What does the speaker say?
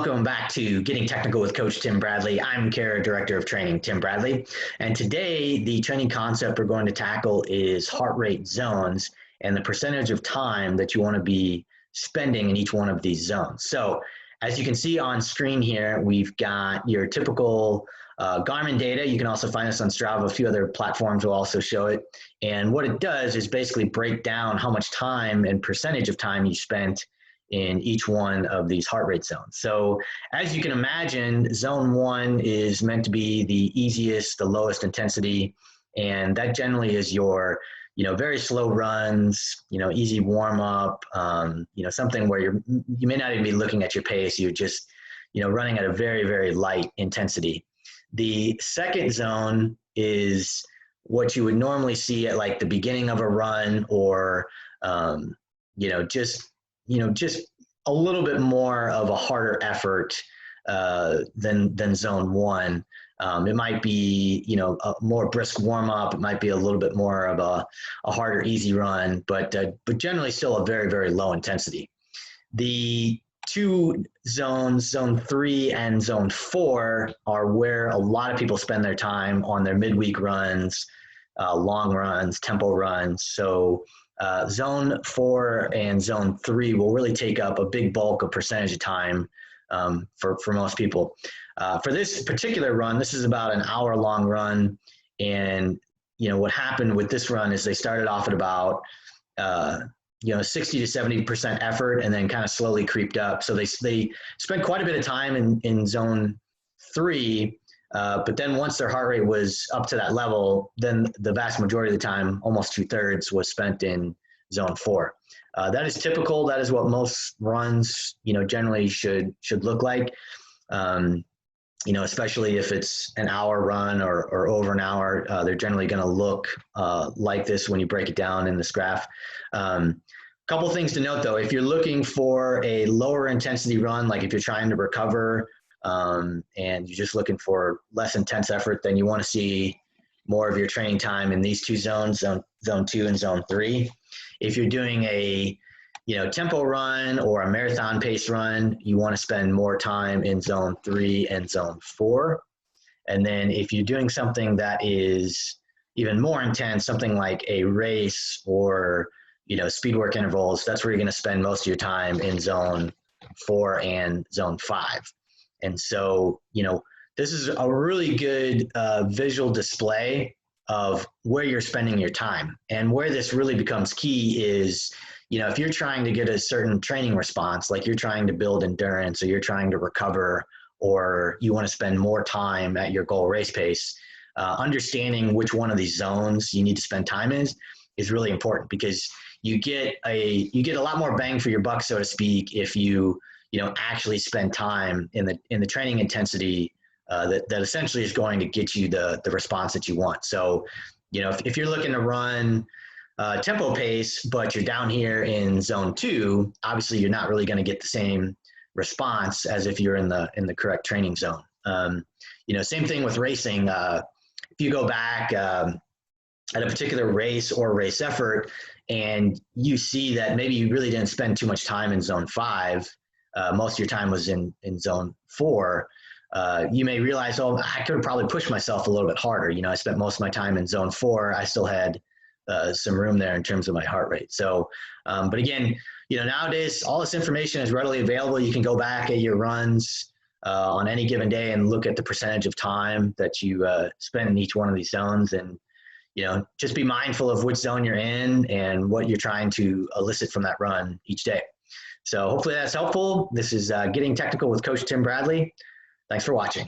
welcome back to Getting Technical with Coach Tim Bradley. I'm CARA Director of Training, Tim Bradley. And today, the training concept we're going to tackle is heart rate zones and the percentage of time that you want to be spending in each one of these zones. So as you can see on screen here, we've got your typical Garmin data. You can also find us on Strava. A few other platforms will also show it. And what it does is basically break down how much time and percentage of time you spent in each one of these heart rate zones. So as you can imagine, zone 1 is meant to be the easiest, the lowest intensity, and that generally is your, very slow runs, easy warm up, something where you may not even be looking at your pace. You're just, running at a very, very light intensity. The second zone is what you would normally see at like the beginning of a run, or just a little bit more of a harder effort than zone 1. It might be, a more brisk warm up. It might be a little bit more of a harder, easy run, but generally still a very, very low intensity. The two zones, zone 3 and zone 4, are where a lot of people spend their time on their midweek runs, long runs, tempo runs. So zone 4 and zone 3 will really take up a big bulk of percentage of time for most people. For this particular run, this is about an hour-long run, and what happened with this run is they started off at about 60 to 70% effort, and then kind of slowly creeped up. So they spent quite a bit of time in zone 3. But then once their heart rate was up to that level, then the vast majority of the time, almost 2/3, was spent in zone 4. That is typical. That is what most runs, generally should look like. Especially if it's an hour run or over an hour, they're generally going to look like this when you break it down in this graph. Couple things to note though: if you're looking for a lower intensity run, like if you're trying to recover, and you're just looking for less intense effort, then you want to see more of your training time in these two zones, zone 2 and zone 3. If you're doing a tempo run or a marathon pace run, you want to spend more time in zone 3 and zone 4. And then if you're doing something that is even more intense, something like a race or speed work intervals, that's where you're going to spend most of your time in zone 4 and zone 5. And so, this is a really good visual display of where you're spending your time. And where this really becomes key is, if you're trying to get a certain training response, like you're trying to build endurance or you're trying to recover, or you want to spend more time at your goal race pace, understanding which one of these zones you need to spend time in is really important, because you get a lot more bang for your buck, so to speak, if you actually spend time in the training intensity that essentially is going to get you the response that you want. So, if you're looking to run tempo pace, but you're down here in zone 2, obviously you're not really going to get the same response as if you're in the correct training zone. Same thing with racing. If you go back at a particular race or race effort, and you see that maybe you really didn't spend too much time in zone 5, most of your time was in zone 4, you may realize, oh, I could probably push myself a little bit harder. I spent most of my time in zone 4. I still had some room there in terms of my heart rate. So, but again, nowadays, all this information is readily available. You can go back at your runs on any given day and look at the percentage of time that you spend in each one of these zones, and just be mindful of which zone you're in and what you're trying to elicit from that run each day. So hopefully that's helpful. This is Getting Technical with Coach Tim Bradley. Thanks for watching.